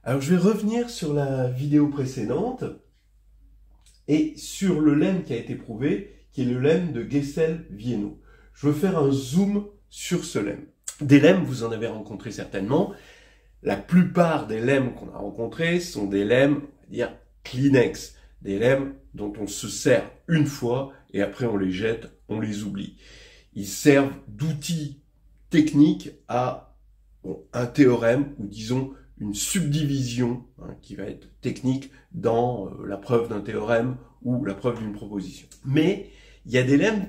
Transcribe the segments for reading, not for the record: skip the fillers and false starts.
Alors je vais revenir sur la vidéo précédente et sur le lemme qui a été prouvé, qui est le lemme de Gesell-Vienno. Je veux faire un zoom sur ce lemme. Des lemmes, vous en avez rencontré certainement. La plupart des lemmes qu'on a rencontrés sont des lemmes, on va dire, Kleenex. Des lemmes dont on se sert une fois et après on les jette, on les oublie. Ils servent d'outils techniques à un théorème ou disons une subdivision qui va être technique dans la preuve d'un théorème ou la preuve d'une proposition. Mais il y a des lemmes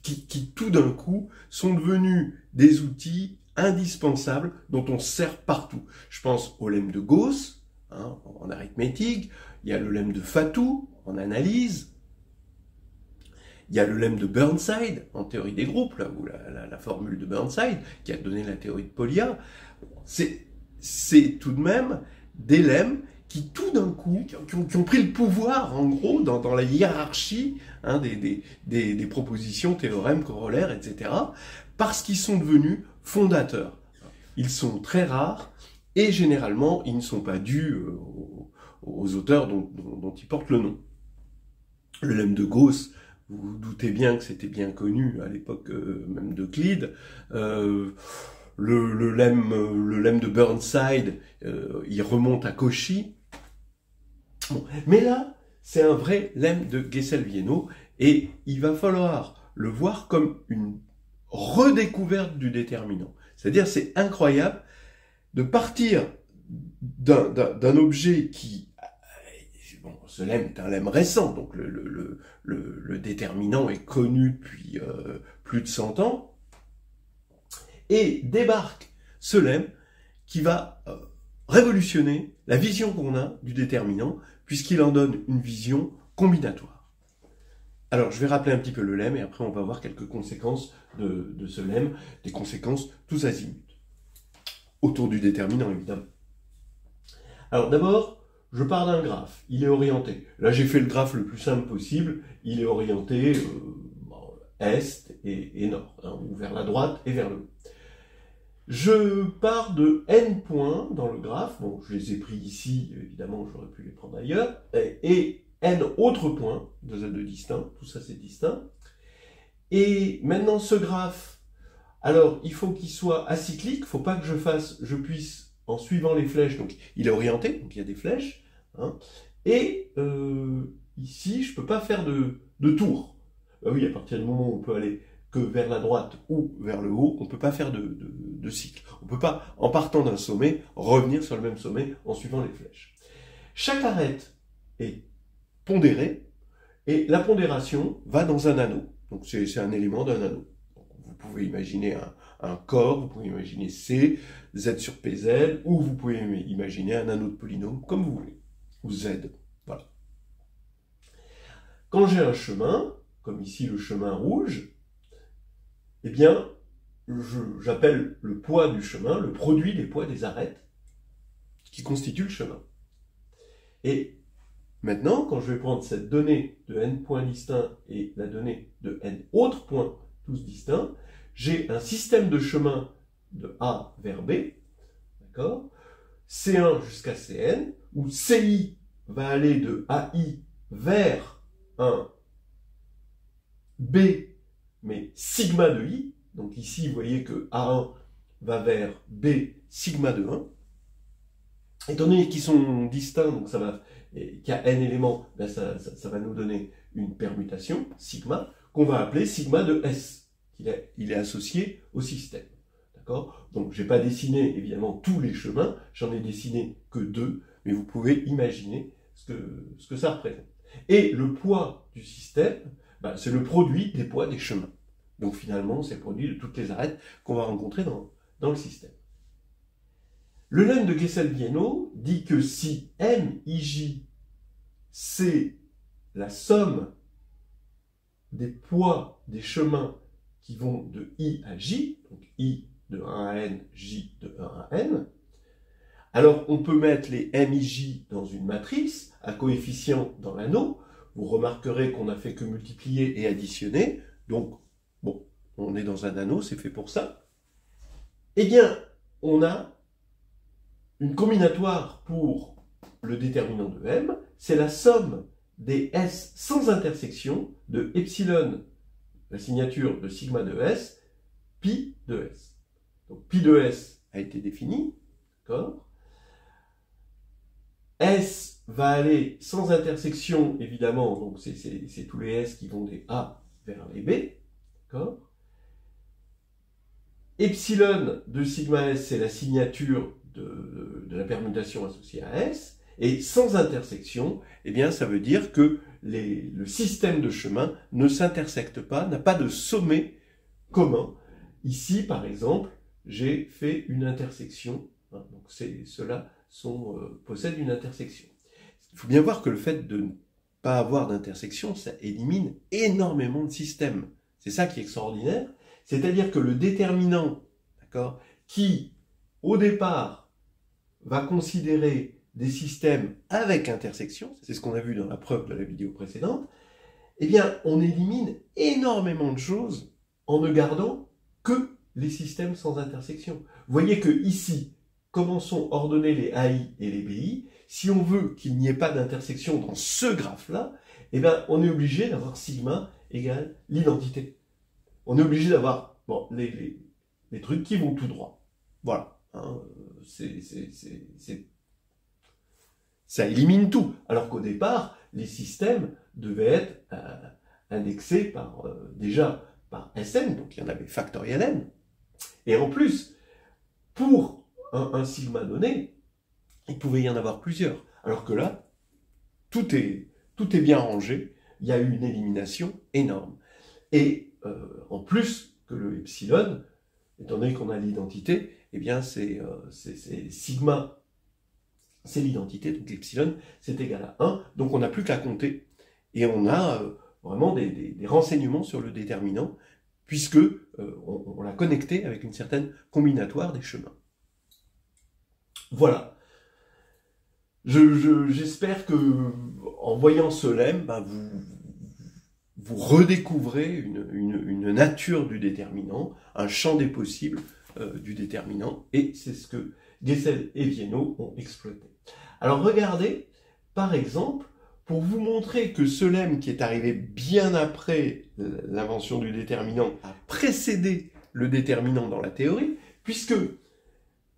qui tout d'un coup sont devenus des outils indispensables dont on se sert partout. Je pense au lemme de Gauss en arithmétique, il y a le lemme de Fatou en analyse, il y a le lemme de Burnside en théorie des groupes, là, ou la formule de Burnside qui a donné la théorie de Polya. C'est tout de même des lemmes qui tout d'un coup, qui ont pris le pouvoir en gros dans la hiérarchie des propositions, théorèmes, corollaires, etc. parce qu'ils sont devenus fondateurs. Ils sont très rares et généralement ils ne sont pas dus aux auteurs dont ils portent le nom. Le lemme de Gauss, vous vous doutez bien que c'était bien connu à l'époque même d'Euclide. Le lemme de Burnside, il remonte à Cauchy. Bon. Mais là, c'est un vrai lemme de Gesell-Vienno et il va falloir le voir comme une redécouverte du déterminant. C'est-à-dire, c'est incroyable de partir d'un objet qui... Bon, ce lemme est un lemme récent, donc le déterminant est connu depuis plus de 100 ans, et débarque ce lemme qui va révolutionner la vision qu'on a du déterminant, puisqu'il en donne une vision combinatoire. Alors, je vais rappeler un petit peu le lemme, et après on va voir quelques conséquences de ce lemme, des conséquences tous azimuts, autour du déterminant évidemment. Alors d'abord, je pars d'un graphe, il est orienté. Là j'ai fait le graphe le plus simple possible, il est orienté est et nord, ou vers la droite et vers le haut. Je pars de n points dans le graphe, bon je les ai pris ici, évidemment j'aurais pu les prendre ailleurs, et n autres points, de z2 distincts, tout ça c'est distinct. Et maintenant ce graphe, alors il faut qu'il soit acyclique, il ne faut pas que je puisse, en suivant les flèches, donc il est orienté, donc il y a des flèches, et ici je ne peux pas faire de tour. Oui, à partir du moment où on peut aller que vers la droite ou vers le haut, on ne peut pas faire de cycle. On ne peut pas, en partant d'un sommet, revenir sur le même sommet en suivant les flèches. Chaque arête est pondérée, et la pondération va dans un anneau. Donc c'est un élément d'un anneau. Donc, vous pouvez imaginer un corps, vous pouvez imaginer C, Z sur PZ, ou vous pouvez imaginer un anneau de polynôme, comme vous voulez, ou Z. Voilà. Quand j'ai un chemin, comme ici le chemin rouge, eh bien, j'appelle le poids du chemin le produit des poids des arêtes qui constituent le chemin. Et maintenant, quand je vais prendre cette donnée de n points distincts et la donnée de n autres points, tous distincts, j'ai un système de chemin de A vers B, d'accord, C1 jusqu'à Cn, où Ci va aller de AI vers un B, mais sigma de I. Donc ici, vous voyez que A1 va vers B sigma de 1. Étant donné qu'ils sont distincts, donc qu'il y a n éléments, ben ça va nous donner une permutation, sigma, qu'on va appeler sigma de S. Il est associé au système. D'accord ? Donc, je n'ai pas dessiné, évidemment, tous les chemins, j'en ai dessiné que 2, mais vous pouvez imaginer ce que ça représente. Et le poids du système, ben, c'est le produit des poids des chemins. Donc, finalement, c'est le produit de toutes les arêtes qu'on va rencontrer dans le système. Le lemme de Gesell-Vienno dit que si MIJ, c'est la somme des poids des chemins qui vont de I à J, donc I de 1 à N, J de 1 à N, alors on peut mettre les MIJ dans une matrice, à coefficient dans l'anneau. Vous remarquerez qu'on n'a fait que multiplier et additionner, donc bon, on est dans un anneau, c'est fait pour ça. Eh bien, on a Une combinatoire pour le déterminant de M, c'est la somme des S sans intersection de epsilon, la signature de sigma de S, pi de S. Donc pi de S a été défini, d'accord? S va aller sans intersection, évidemment, donc c'est tous les S qui vont des A vers les B, d'accord? Epsilon de sigma S, c'est la signature de la permutation associée à S, et sans intersection, eh bien, ça veut dire que le système de chemin ne s'intersecte pas, n'a pas de sommet commun. Ici, par exemple, j'ai fait une intersection, hein, donc ceux-là possèdent une intersection. Il faut bien voir que le fait de ne pas avoir d'intersection, ça élimine énormément de systèmes. C'est ça qui est extraordinaire. C'est-à-dire que le déterminant, d'accord, qui, au départ, va considérer des systèmes avec intersection, c'est ce qu'on a vu dans la preuve de la vidéo précédente, eh bien, on élimine énormément de choses en ne gardant que les systèmes sans intersection. Vous voyez que ici, comment sont ordonnés les AI et les BI, si on veut qu'il n'y ait pas d'intersection dans ce graphe-là, eh bien, on est obligé d'avoir sigma égale l'identité. On est obligé d'avoir bon, les trucs qui vont tout droit. Voilà. Hein, ça élimine tout. Alors qu'au départ, les systèmes devaient être indexés par, déjà par Sn, donc il y en avait factoriel n. Et en plus, pour un sigma donné, il pouvait y en avoir plusieurs. Alors que là, tout est bien rangé, il y a eu une élimination énorme. Et en plus que le epsilon, étant donné qu'on a l'identité, eh bien c'est sigma, c'est l'identité, donc l'epsilon c'est égal à 1, donc on n'a plus qu'à compter. Et on a vraiment des renseignements sur le déterminant, puisque on l'a connecté avec une certaine combinatoire des chemins. Voilà. J'espère que en voyant ce lemme, ben, vous redécouvrez une nature du déterminant, un champ des possibles du déterminant, et c'est ce que Guessel et Viennot ont exploité. Alors regardez, par exemple, pour vous montrer que ce lemme qui est arrivé bien après l'invention du déterminant a précédé le déterminant dans la théorie, puisque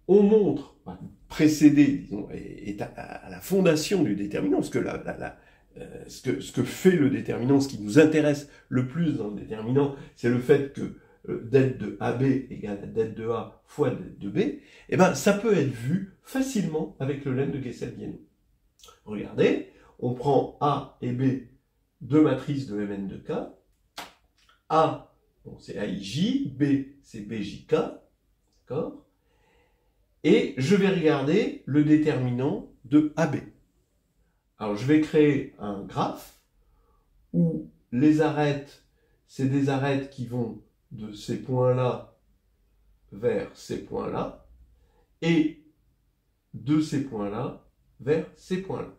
on montre, précédé, disons, est à la fondation du déterminant, parce que ce que fait le déterminant, ce qui nous intéresse le plus dans le déterminant, c'est le fait que det de AB égale à det de A fois det de B, et ben ça peut être vu facilement avec le lemme de Guessel-Viennot. Regardez, on prend A et B, deux matrices de Mn de K. A, bon, c'est AIJ, B, c'est BJK, d'accord? Et je vais regarder le déterminant de AB. Alors, je vais créer un graphe où les arêtes, c'est des arêtes qui vont de ces points-là vers ces points-là, et de ces points-là vers ces points-là.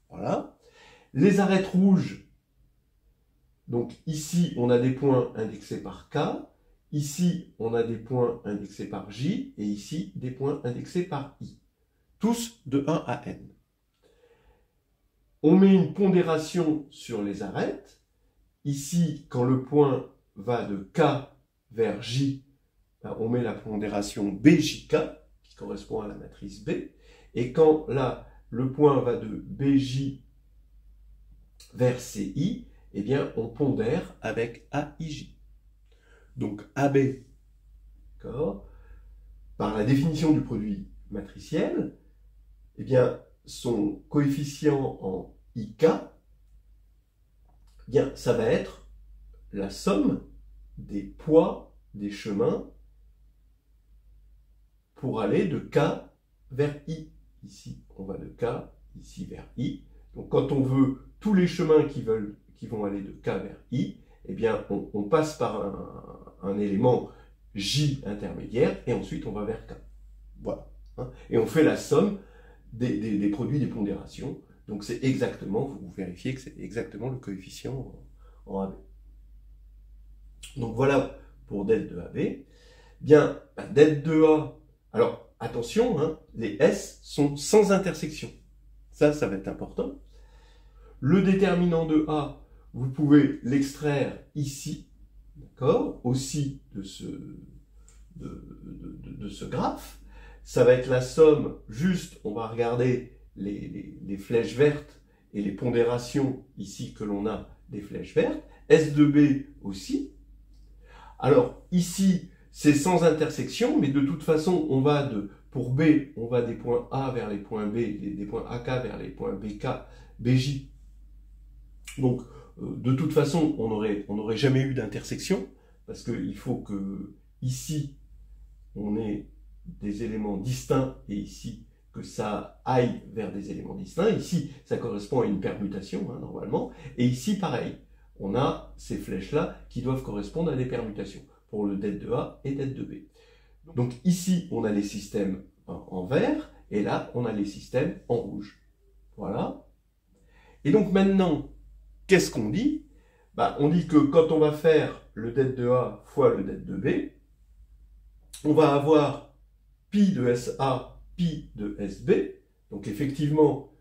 Voilà. Les arêtes rouges, donc ici, on a des points indexés par K, ici, on a des points indexés par J, et ici, des points indexés par I. Tous de 1 à n. On met une pondération sur les arêtes. Ici, quand le point va de K vers J, on met la pondération BJK, qui correspond à la matrice B. Et quand là, le point va de BJ vers CI, eh bien, on pondère avec AIJ. Donc AB, par la définition du produit matriciel, eh bien, son coefficient en IK, eh bien, ça va être la somme des poids des chemins pour aller de K vers I. Ici, on va de K, ici vers I. Donc, quand on veut tous les chemins qui vont aller de K vers I, eh bien, on passe par un élément J intermédiaire, et ensuite on va vers K. Voilà. Et on fait la somme des produits des pondérations. Donc c'est exactement, vous vérifiez que c'est exactement le coefficient en AB. Donc voilà pour det de AB. Bien, det de A, alors attention, hein, les S sont sans intersection. Ça va être important. Le déterminant de A, vous pouvez l'extraire ici, d'accord, aussi de ce graphe. Ça va être la somme, juste, on va regarder les flèches vertes et les pondérations ici que l'on a des flèches vertes. S de B aussi. Alors, ici, c'est sans intersection, mais de toute façon, pour B, on va des points A vers les points B, des points AK vers les points BK, BJ. Donc, de toute façon, on n'aurait jamais eu d'intersection, parce qu'il faut que, ici, on ait des éléments distincts, et ici, que ça aille vers des éléments distincts. Ici, ça correspond à une permutation, hein, normalement. Et ici, pareil, on a ces flèches-là qui doivent correspondre à des permutations, pour le det de A et det de B. Donc ici, on a les systèmes en vert, et là, on a les systèmes en rouge. Voilà. Et donc maintenant, qu'est-ce qu'on dit? On dit que quand on va faire le det de A fois le det de B, on va avoir pi de SA, pi de SB. Donc effectivement,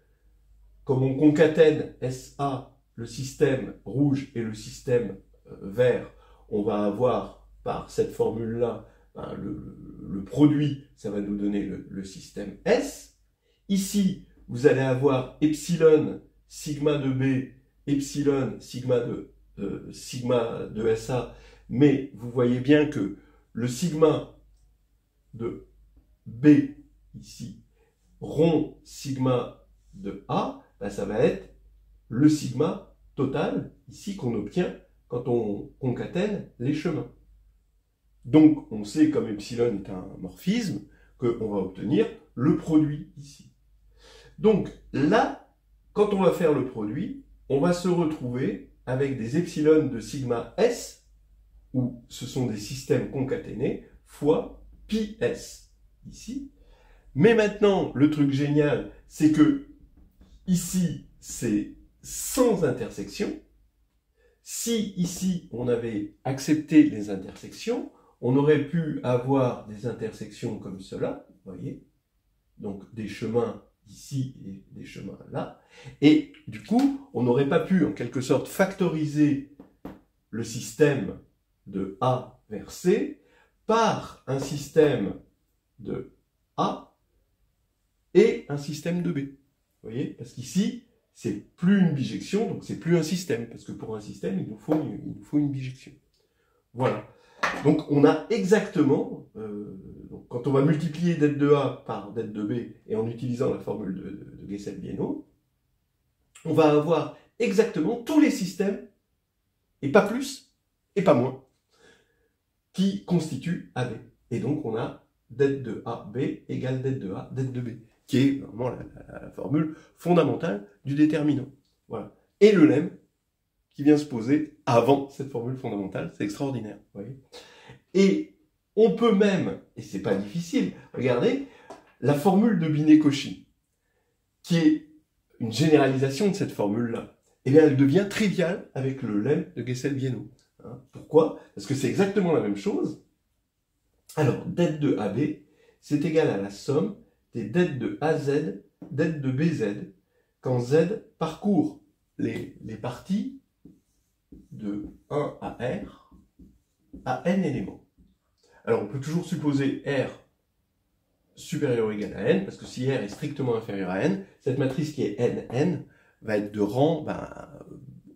comme on concatène SA, le système rouge et le système vert, on va avoir par cette formule-là le produit, ça va nous donner le système S. Ici, vous allez avoir epsilon sigma de B, epsilon sigma de SA, mais vous voyez bien que le sigma de B ici, rond sigma de A, ça va être le sigma total ici qu'on obtient quand on concatène les chemins. Donc on sait, comme epsilon est un morphisme, qu'on va obtenir le produit ici. Donc là, quand on va faire le produit, on va se retrouver avec des epsilon de sigma S, où ce sont des systèmes concaténés, fois pi S, ici. Mais maintenant, le truc génial, c'est que ici, c'est sans intersection. Si ici, on avait accepté les intersections, on aurait pu avoir des intersections comme cela, vous voyez, donc des chemins ici et des chemins là, et du coup, on n'aurait pas pu en quelque sorte factoriser le système de A vers C par un système de A et un système de B. Vous voyez, parce qu'ici, c'est plus une bijection, donc c'est plus un système, parce que pour un système, il nous faut une bijection. Voilà. Donc on a exactement, donc quand on va multiplier det de A par det de B, et en utilisant la formule de Guessel-Bienot, on va avoir exactement tous les systèmes, et pas plus, et pas moins, qui constituent AB. Et donc on a det de AB égale det de A, det de B, qui est vraiment la formule fondamentale du déterminant. Voilà. Et le lemme qui vient se poser avant cette formule fondamentale, c'est extraordinaire. Vous voyez. Et on peut même, et c'est pas difficile, regardez, la formule de Binet-Cauchy, qui est une généralisation de cette formule-là, eh bien elle devient triviale avec le lemme de Guessel-Bienot. Hein. Pourquoi? Parce que c'est exactement la même chose. Alors, det de AB, c'est égal à la somme des det de AZ, det de BZ, quand Z parcourt les parties de 1 à R à n éléments. Alors on peut toujours supposer R supérieur ou égal à n, parce que si R est strictement inférieur à n, cette matrice qui est n va être de rang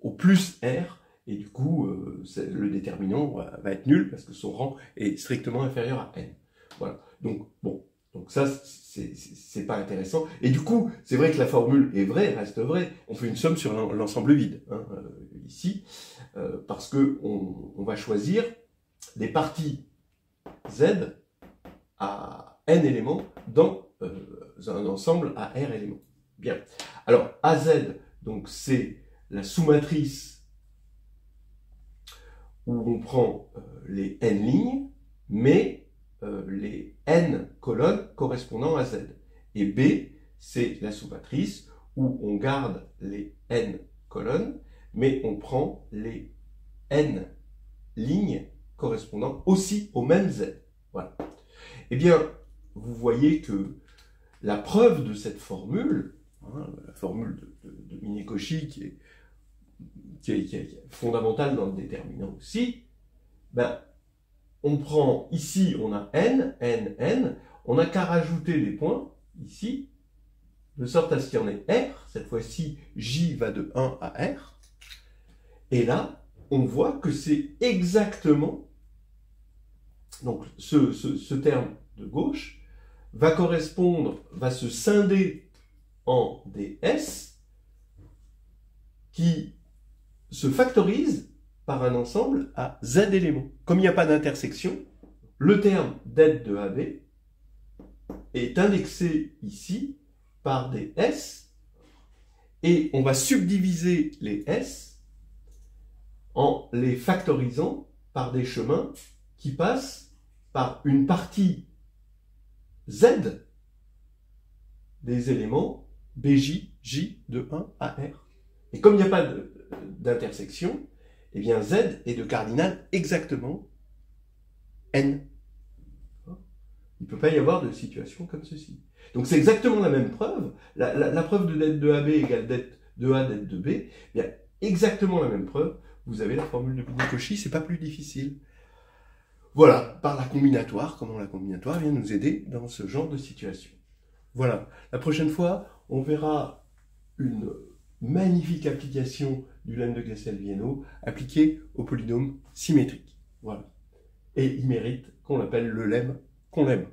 au plus R, et du coup le déterminant va être nul, parce que son rang est strictement inférieur à n. Voilà, donc bon. Donc ça, c'est pas intéressant. Et du coup, c'est vrai que la formule est vraie, reste vraie. On fait une somme sur l'ensemble vide, hein, ici, parce que on va choisir des parties Z à n éléments dans un ensemble à R éléments. Bien. Alors, AZ, donc c'est la sous-matrice où on prend les n lignes, mais les n colonnes correspondant à Z. Et B, c'est la sous-matrice où on garde les n colonnes, mais on prend les n lignes correspondant aussi au même Z. Voilà. Eh bien, vous voyez que la preuve de cette formule, hein, la formule de Miné-Cauchy qui est fondamentale dans le déterminant aussi, ben, on prend, ici on a n, on n'a qu'à rajouter des points, ici, de sorte à ce qu'il y en ait R, cette fois-ci J va de 1 à R, et là, on voit que c'est exactement, donc ce terme de gauche va correspondre, va se scinder en des S qui se factorisent par un ensemble à Z éléments. Comme il n'y a pas d'intersection, le terme d'aide de AB est indexé ici par des S, et on va subdiviser les S en les factorisant par des chemins qui passent par une partie Z des éléments BJ, J de 1 à R. Et comme il n'y a pas d'intersection, eh bien Z est de cardinal exactement N. Il ne peut pas y avoir de situation comme ceci. Donc c'est exactement la même preuve. La preuve de det de AB égale det de A, det de B, eh bien exactement la même preuve. Vous avez la formule de Miné-Cauchy, c'est pas plus difficile. Voilà, par la combinatoire, comment la combinatoire vient nous aider dans ce genre de situation. Voilà, la prochaine fois, on verra une magnifique application du lemme de Glessel-Vienno appliquée au polynôme symétrique. Voilà. Et il mérite qu'on l'appelle le lemme qu'on l'aime.